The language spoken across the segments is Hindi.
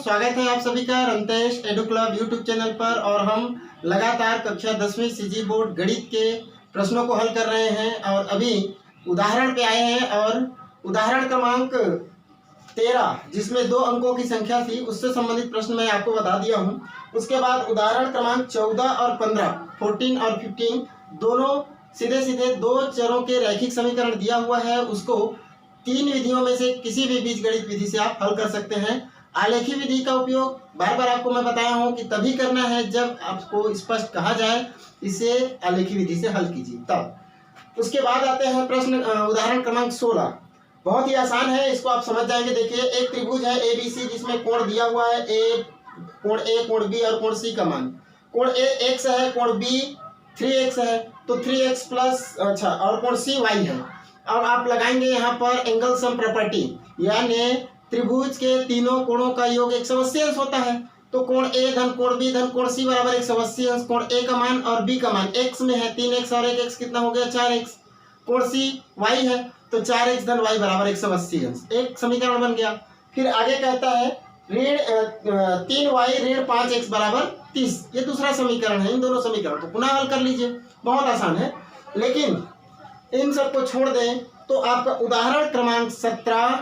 स्वागत है आप सभी का रंतेश एडु क्लब यूट्यूब चैनल पर। और हम लगातार कक्षा 10वीं सीजी बोर्ड गणित के प्रश्नों को हल कर रहे हैं और अभी उदाहरण पे आए हैं। और उदाहरण क्रमांक 13 जिसमें 2 अंकों की संख्या थी उससे संबंधित प्रश्न मैं आपको बता दिया हूं। उसके बाद उदाहरण क्रमांक 14 और 15 14 और 15 दोनों सीधे सीधे 2 चरों के रैखिक समीकरण दिया हुआ है, उसको 3 विधियों में से किसी भी बीजगणित विधि से आप हल कर सकते हैं। आलेखी विधि का उपयोग बार बार आपको मैं बताया हूं कि तभी करना है जब आपको स्पष्ट कहा जाए इसे आलेखी विधि से हल कीजिए तब। उसके बाद आते हैं प्रश्न उदाहरण क्रमांक 16। बहुत ही आसान है, इसको आप समझ जाएंगे। देखिए, एक त्रिभुज है ABC जिसमें कोण दिया हुआ है कोण A, कोण B और कोण C का मान। कोण A x है, कोण B 3x है, तो 3x प्लस और कोण C y है। अब आप लगाएंगे यहाँ पर एंगल सम प्रॉपर्टी, यानी त्रिभुज के तीनों कोणों का योग 180 अंश होता है। तो कोण A धन कोण B धन कोण C बराबर 180 अंश। कोण A का मान और B का मान x में है 3x और 1x कितना हो गया 4x। कोण C y है तो 4x धन y बराबर 180 अंश। एक समीकरण बन गया। फिर आगे कहता है ऋण 3y ऋण 5x बराबर 30। ये दूसरा समीकरण है। इन दोनों समीकरण को पुनः हल कर लीजिए, बहुत आसान है। लेकिन इन सबको छोड़ दें तो आपका उदाहरण क्रमांक 17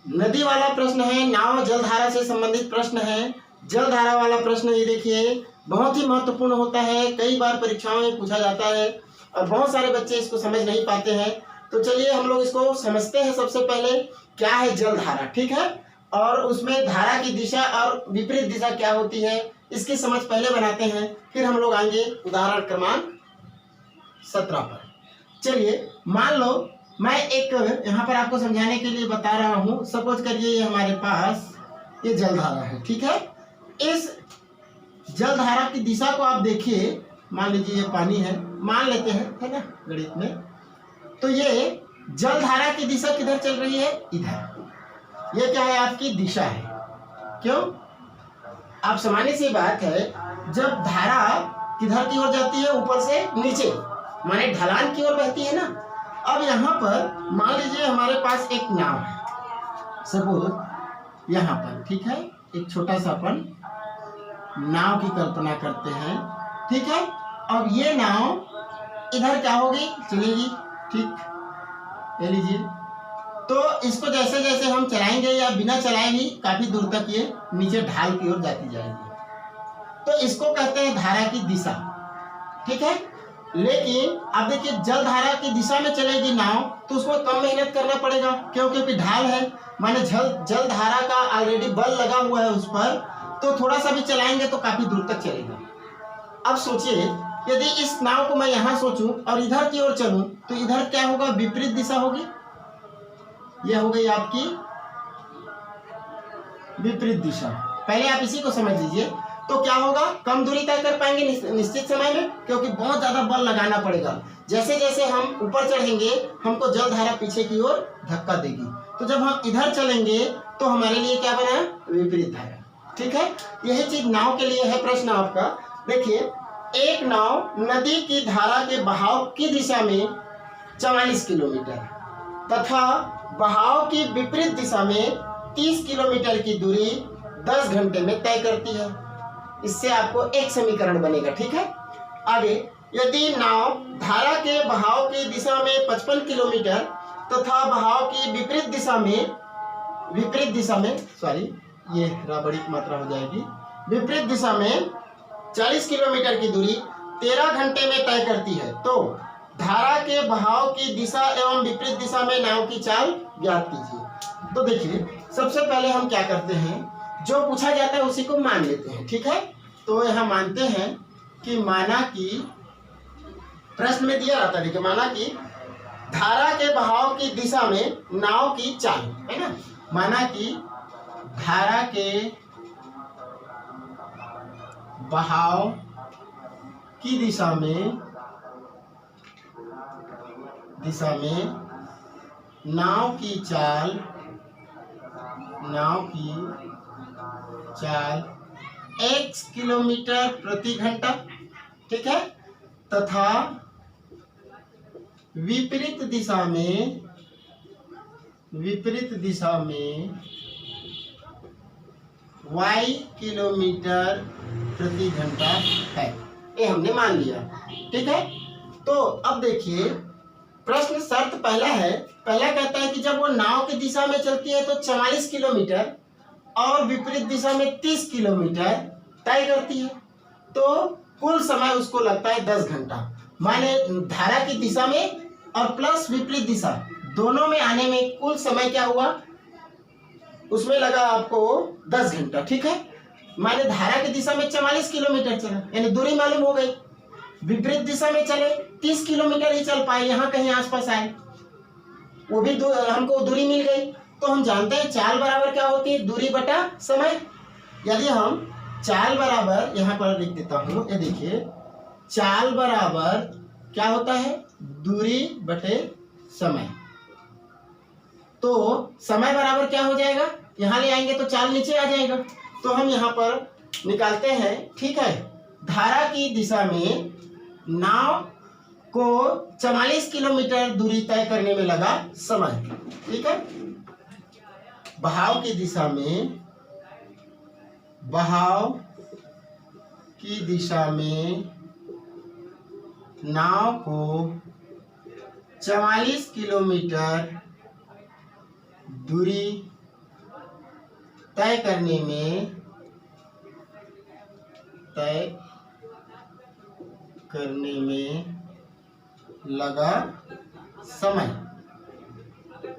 नदी वाला प्रश्न है, नाव जलधारा से संबंधित प्रश्न है। जलधारा वाला प्रश्न ये देखिए बहुत ही महत्वपूर्ण होता है, कई बार परीक्षाओं में पूछा जाता है और बहुत सारे बच्चे इसको समझ नहीं पाते हैं। तो चलिए हम लोग इसको समझते हैं। सबसे पहले क्या है जलधारा, ठीक है, और उसमें धारा की दिशा और विपरीत दिशा क्या होती है इसकी समझ पहले बनाते हैं, फिर हम लोग आएंगे उदाहरण क्रमांक 17 पर। चलिए, मान लो मैं एक यहाँ पर आपको समझाने के लिए बता रहा हूँ। सपोज करिए ये हमारे पास ये जलधारा है, ठीक है। इस जलधारा की दिशा को आप देखिए, मान लीजिए ये पानी है, मान लेते हैं, है ना, गणित में। तो ये जलधारा की दिशा किधर चल रही है, इधर। ये क्या है, आपकी दिशा है। क्यों? आप सामान्य सी बात है, जब धारा किधर की ओर जाती है, ऊपर से नीचे, माने ढलान की ओर बहती है ना। अब यहाँ पर मान लीजिए हमारे पास एक नाव है, सपोज यहाँ पर, ठीक है, एक छोटा सा अपन नाव की कल्पना करते हैं, ठीक है। अब ये नाव इधर क्या होगी, चलेगी, ठीक, ले लीजिए। तो इसको जैसे जैसे हम चलाएंगे या बिना चलाए भी काफी दूर तक ये नीचे ढाल की ओर जाती जाएगी। तो इसको कहते हैं धारा की दिशा, ठीक है। लेकिन अब देखिए जलधारा की दिशा में चलेगी नाव तो उसको कम मेहनत करना पड़ेगा, क्योंकि ढाल है, माने जलधारा का ऑलरेडी बल लगा हुआ है उस पर, तो थोड़ा सा भी चलाएंगे तो काफी दूर तक चलेगा। अब सोचिए यदि इस नाव को मैं यहाँ सोचूं और इधर की ओर चलूं तो इधर क्या होगा, विपरीत दिशा होगी। यह हो गई आपकी विपरीत दिशा। पहले आप इसी को समझ लीजिए। तो क्या होगा, कम दूरी तय कर पाएंगे निश्चित समय में, क्योंकि बहुत ज्यादा बल लगाना पड़ेगा। जैसे जैसे हम ऊपर चढ़ेंगे हमको जलधारा पीछे की ओर धक्का देगी। तो जब हम इधर चलेंगे तो हमारे लिए क्या बना, विपरीत धारा, ठीक है। यही चीज नाव के लिए है प्रश्न आपका। देखिए, एक नाव नदी की धारा के बहाव की दिशा में 44 किलोमीटर तथा बहाव की विपरीत दिशा में 30 किलोमीटर की दूरी 10 घंटे में तय करती है। इससे आपको एक समीकरण बनेगा, ठीक है। आगे, यदि नाव धारा के बहाव की दिशा में 55 किलोमीटर तथा बहाव की विपरीत दिशा में सॉरी, ये बड़ी मात्रा हो जाएगी, विपरीत दिशा में 40 किलोमीटर की दूरी 13 घंटे में तय करती है, तो धारा के बहाव की दिशा एवं विपरीत दिशा में नाव की चाल ज्ञात कीजिए। तो देखिए, सबसे पहले हम क्या करते हैं, जो पूछा जाता है उसी को मान लेते हैं, ठीक है। तो यहाँ मानते हैं कि माना कि प्रश्न में दिया रहता है, देखिए, माना कि धारा के बहाव की दिशा में नाव की चाल, है ना। माना कि धारा के बहाव की दिशा में नाव की चाल x किलोमीटर प्रति घंटा, ठीक है, तथा विपरीत दिशा में y किलोमीटर प्रति घंटा है, ये हमने मान लिया। ठीक है, तो अब देखिए प्रश्न शर्त पहला है, पहला कहता है कि जब वो नाव की दिशा में चलती है तो 44 किलोमीटर और विपरीत दिशा में 30 किलोमीटर तय करती है, तो कुल समय उसको लगता है 10 घंटा। माने धारा की दिशा में और प्लस विपरीत दिशा दोनों में आने में कुल समय क्या हुआ, उसमें लगा आपको 10 घंटा। ठीक है, माने धारा की दिशा में 44 किलोमीटर चला, यानी दूरी मालूम हो गई। विपरीत दिशा में चले 30 किलोमीटर ही चल पाए, यहाँ कहीं आसपास आए, वो भी हमको दूरी मिल गई। तो हम जानते हैं चाल बराबर क्या होती है, दूरी बटा समय। यदि हम चाल बराबर यहाँ पर लिख देता हूँ, ये देखिए चाल बराबर क्या होता है, दूरी बटे समय। तो समय बराबर क्या हो जाएगा, यहाँ ले आएंगे तो चाल नीचे आ जाएगा। तो हम यहाँ पर निकालते हैं। ठीक है, धारा की दिशा में नाव को 44 किलोमीटर दूरी तय करने में लगा समय। ठीक है, बहाव की दिशा में, बहाव की दिशा में नाव को 44 किलोमीटर दूरी तय करने में लगा समय।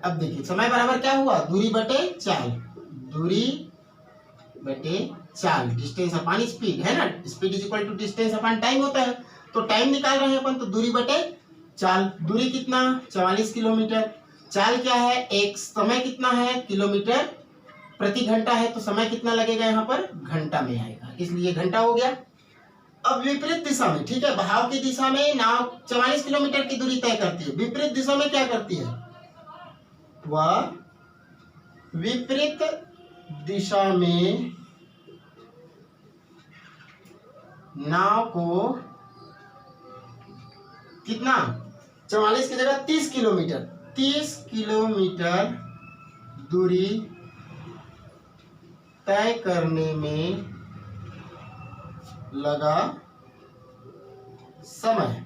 अब देखिए समय बराबर क्या हुआ, दूरी बटे चाल, दूरी बटे चाल, डिस्टेंस अपॉन स्पीड है ना, speed is equal to distance upon time होता है। तो टाइम निकाल रहे हैं अपन, तो दूरी बटे चाल, दूरी कितना 44 किलोमीटर, चाल क्या है एक, समय कितना है किलोमीटर प्रति घंटा है, तो समय कितना लगेगा यहाँ पर घंटा में आएगा, इसलिए घंटा हो गया। अब विपरीत दिशा में, ठीक है, बहाव की दिशा में नाव 44 किलोमीटर की दूरी तय करती है, विपरीत दिशा में क्या करती है, वह विपरीत दिशा में नाव को कितना 44 की जगह 30 किलोमीटर, 30 किलोमीटर दूरी तय करने में लगा समय।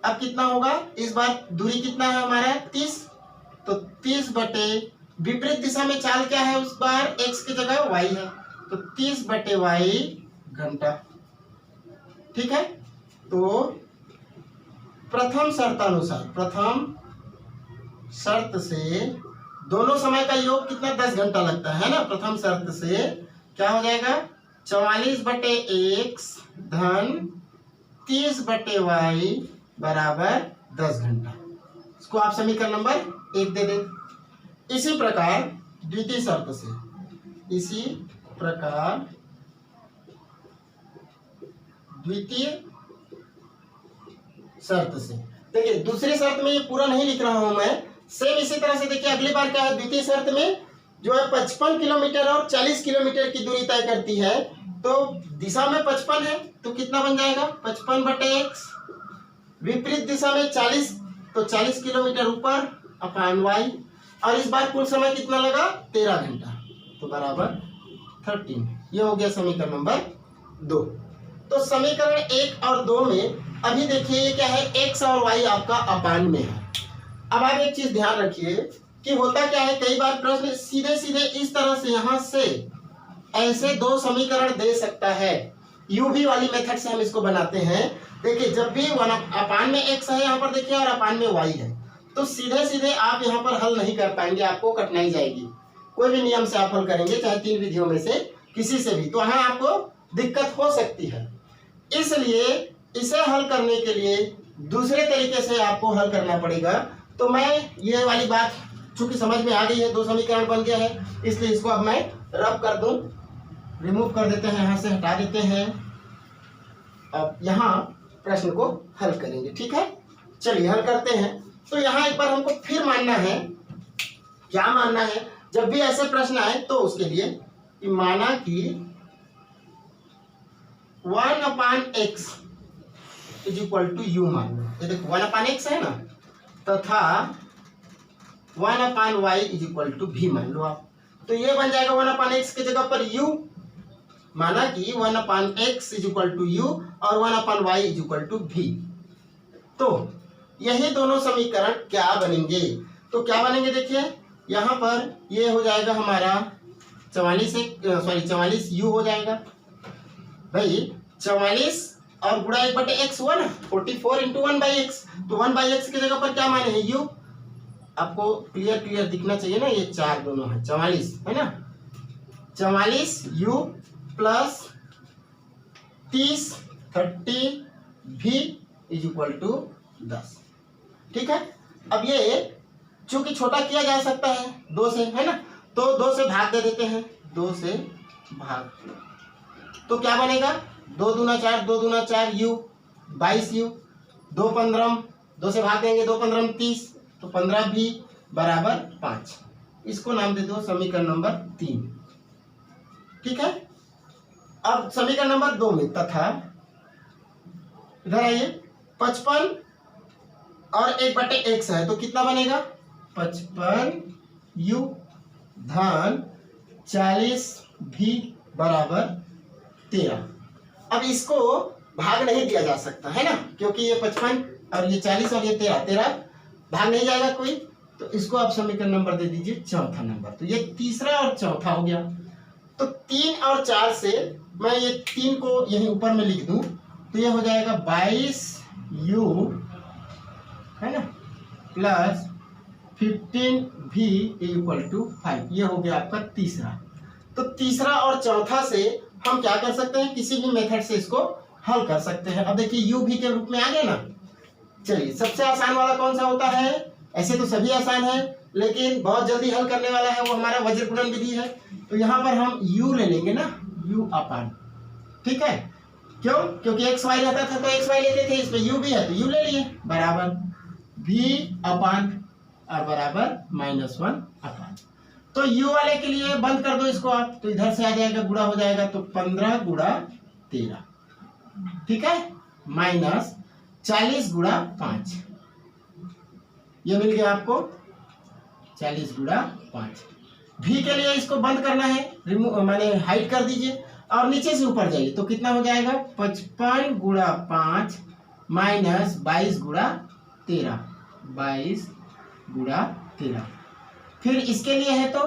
अब कितना होगा, इस बार दूरी कितना है हमारा 30, तो 30 बटे विपरीत दिशा में चाल क्या है, उस बार x की जगह y है, तो 30 बटे y घंटा। ठीक है, तो प्रथम शर्तानुसार, प्रथम शर्त से दोनों समय का योग कितना 10 घंटा लगता है ना, प्रथम शर्त से क्या हो जाएगा 44 बटे x धन 30 बटे y बराबर 10 घंटा। इसको आप समीकरण नंबर 1 दे दें। इसी प्रकार द्वितीय शर्त से, इसी प्रकार द्वितीय शर्त से, देखिए दूसरी शर्त में ये पूरा नहीं लिख रहा हूं मैं, सेम इसी तरह से देखिए अगली बार क्या है, द्वितीय शर्त में जो है 55 किलोमीटर और 40 किलोमीटर की दूरी तय करती है, तो दिशा में 55 है तो कितना बन जाएगा 55 बटे x, विपरीत दिशा में 40 तो 40 किलोमीटर ऊपर अपॉन y, और इस बार कुल समय कितना लगा 13 घंटा, तो बराबर 13। ये हो गया समीकरण नंबर 2। तो समीकरण 1 और 2 में अभी देखिए ये क्या है, x और y आपका अपान में है। अब आप एक चीज ध्यान रखिए कि होता क्या है, कई बार प्रश्न सीधे सीधे इस तरह से यहां से ऐसे दो समीकरण दे सकता है, यूवी वाली मेथड से हम इसको बनाते हैं। देखिए जब भी अपान में x है यहाँ पर देखिए और अपान में y है, तो सीधे सीधे आप यहाँ पर हल नहीं कर पाएंगे, आपको कठिनाई जाएगी। कोई भी नियम से आप हल करेंगे, चाहे 3 विधियों में से किसी से भी, तो वहां आपको दिक्कत हो सकती है। इसलिए इसे हल करने के लिए दूसरे तरीके से आपको हल करना पड़ेगा। तो मैं ये वाली बात चूंकि समझ में आ गई है, 2 समीकरण बन गया है, इसलिए इसको अब मैं रब कर दूं, रिमूव कर देते हैं, यहाँ से हटा देते हैं। अब यहाँ प्रश्न को हल करेंगे। ठीक है, चलिए हल करते हैं। तो यहाँ एक बार हमको फिर मानना है, क्या मानना है, जब भी ऐसे प्रश्न आए तो उसके लिए कि माना कि 1/x is equal to you मान लो, ये देखो 1/x है ना, तथा 1/y इज इक्वल टू भी मान लो आप। तो ये बन जाएगा 1/x की जगह पर u, माना कि 1/x is equal to u और 1/y is equal to v। तो यही दोनों समीकरण क्या बनेंगे? तो क्या बनेंगे देखिए, यहाँ पर ये हो जाएगा हमारा 44 u हो जाएगा भाई, 44 और गुणा 1/x हुआ ना, 44 इंटू 1/x। तो 1/x की जगह पर क्या माने हैं u, आपको क्लियर दिखना चाहिए ना, ये 4 दोनों है, 44 है ना, 44 u plus 30 v is equal to 10। ठीक है, अब ये चूंकि छोटा किया जा सकता है 2 से, है ना, तो 2 से भाग दे देते हैं, 2 से भाग, तो क्या बनेगा 2 दूना 4, 2 दूना 4 u, 22 u, 2 15, 2 से भाग देंगे, 2 15 30, तो 15 भी बराबर 5। इसको नाम दे दो समीकरण नंबर 3। ठीक है, अब समीकरण नंबर 2 में तथा इधर आइए, 55 और 1/x है, तो कितना बनेगा 55 u धन 40 v बराबर 13। अब इसको भाग नहीं दिया जा सकता है ना, क्योंकि ये 55 और ये 40 और ये 13 भाग नहीं जाएगा कोई, तो इसको आप समीकरण नंबर दे दीजिए चौथा नंबर। तो ये तीसरा और चौथा हो गया। तो 3 और 4 से मैं ये 3 को यहीं ऊपर में लिख दूं, तो ये हो जाएगा 22 u, है ना, प्लस 15 v इक्वल टू 5। ये हो गया आपका तीसरा। तो तीसरा और चौथा से हम क्या कर सकते हैं, किसी भी मेथड से इसको हल कर सकते हैं। अब देखिए u v के रूप में आ गया ना। चलिए, सबसे आसान वाला कौन सा होता है? ऐसे तो सभी आसान है, लेकिन बहुत जल्दी हल करने वाला है वो हमारा वज्र गुणन विधि है। तो यहाँ पर हम u ले लेंगे ना, u अपान, ठीक है, क्यों? क्योंकि एक्स वाई रहता था तो एक्स वाई लेते थे, इसमें u भी है तो u ले लिए, बराबर v अपान और बराबर -1 अपान। तो u वाले के लिए बंद कर दो इसको आप, तो इधर से आ जाएगा, गुणा हो जाएगा, तो 15 गुणा 13, ठीक है, माइनस 40 गुणा 5, ये मिल गया आपको 40 गुणा 5। v के लिए इसको बंद करना है, रिमूव माने हाइड कर दीजिए और नीचे से ऊपर जाइए, तो कितना हो जाएगा 55 गुणा 5 माइनस 22 गुणा 13, 22 गुणा 13। फिर इसके लिए है तो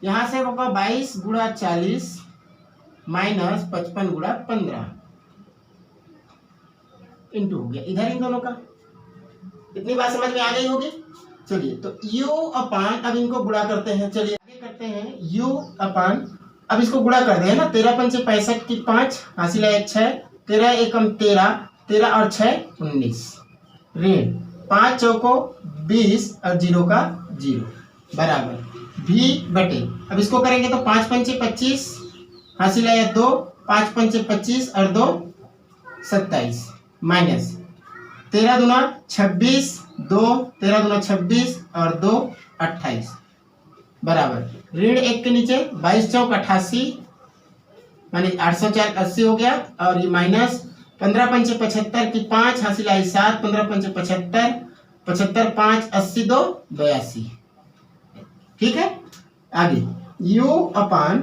यहाँ से होगा 22 गुणा 40 माइनस 55 गुणा 15 इंटू हो गया इधर इन दोनों का। इतनी बात समझ में आ गई होगी। चलिए, तो u अपान, अब इनको गुणा करते हैं। चलिए आगे करते हैं, u अपान, अब इसको गुणा कर दे, है ना, 13 पंचे 65 की 5 हासिल है 6, 13 एकम 13, 13 और 6 19, ऋण 5 चौको 20 और 0 का 0 बराबर v बटे, अब इसको करेंगे तो 5 पंचे 25 हासिल है 2, 5 पंचे 25 और 2 27 माइनस 13 दूना 26, 2 13 दूना 26 और 2 28 बराबर ऋण 1 के नीचे 22 चौक 88 माने 804 80 हो गया, और ये माइनस 15 पंचे 75 की 5 हासिल आई 7, 15 पंचे 75, 75 5 80 2 82, ठीक है। आगे u अपान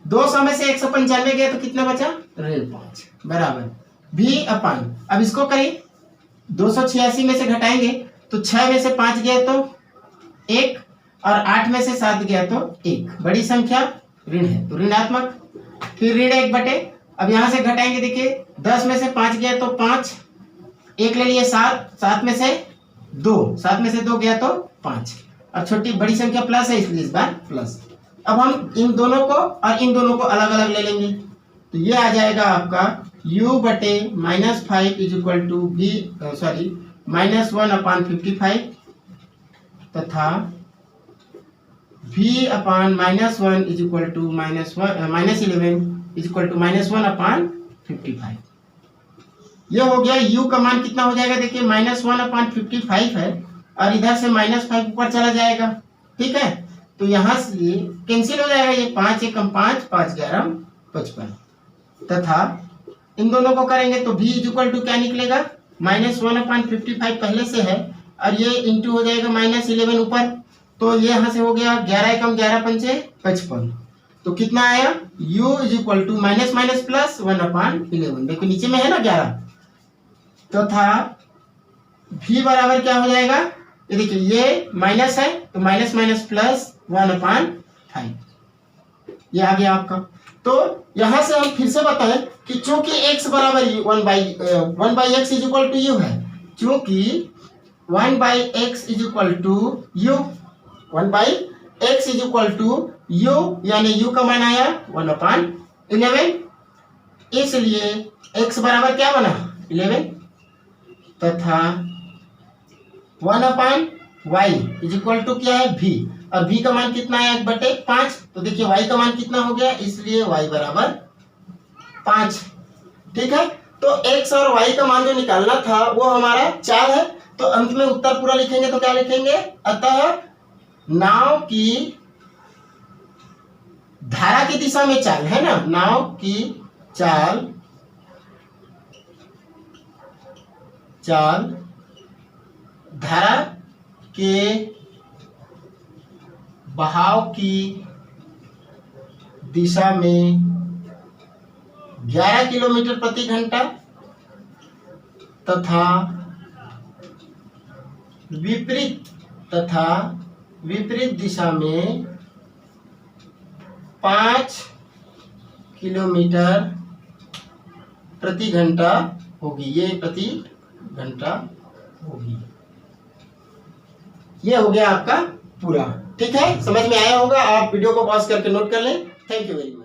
200 में से 195 गया तो कितना बचा, ऋण 5 बराबर v अपान, अब इसको करें 286 में से घटाएंगे तो 6 में से 5 गया तो 1 और 8 में से 7 गया तो 1, बड़ी संख्या ऋण है तो ऋणात्मक, फिर ऋण 1 बटे, अब यहां से घटाएंगे, देखिए 10 में से 5 गया तो 5, 1 ले लिए 7, 7 में से 2, 7 में से 2 गया तो 5, और छोटी बड़ी संख्या प्लस है इसलिए इस बार प्लस। अब हम इन दोनों को और इन दोनों को अलग अलग ले लेंगे, तो ये आ जाएगा आपका u बटे -5 इज इक्वल टू v -1/55 तथा v upon -1 is equal to -11 is equal to -1/55। ये हो गया। u का मान कितना हो जाएगा, देखिए -1/55 है और इधर से -5 ऊपर चला जाएगा, ठीक है, तो यहाँ से कैंसिल हो जाएगा, ये 5 एकम 5, 5 11 55 तथा इन दोनों को करेंगे तो v इज इक्वल टू क्या निकलेगा, -1/55 पहले से है और ये इंटू हो जाएगा -11 ऊपर, तो ये यहाँ से हो गया 11 एकम 11 पंचे 55 तो कितना आया, u is equal to minus minus plus 1/11। देखो नीचे में है ना 11, तथा v बराबर क्या हो जाएगा, ये देखिए ये माइनस है तो माइनस माइनस प्लस 1/5, ये आ गया आपका। तो यहां से हम फिर से बताएं कि चूंकि x बराबर 1/x is equal to u है, चूंकि 1/x is equal to u, 1/x is equal to u, यानी u का मान आया 1/11, इसलिए x बराबर क्या बना 11, तथा 1/y इज इक्वल टू क्या है v, और v का मान कितना है 1/5, तो देखिए y का मान कितना हो गया, इसलिए y बराबर 5। ठीक है, तो x और y का मान जो निकालना था वो हमारा 4 है, तो अंत में उत्तर पूरा लिखेंगे तो क्या लिखेंगे, अतः नाव की धारा की दिशा में चाल है ना, नाव की चाल धारा के बहाव की दिशा में 11 किलोमीटर प्रति घंटा तथा विपरीत दिशा में 5 किलोमीटर प्रति घंटा होगी, ये प्रति घंटा होगी। ये हो गया आपका पूरा। ठीक है, समझ में आया होगा, आप वीडियो को पॉज करके नोट कर लें। Thank you very much.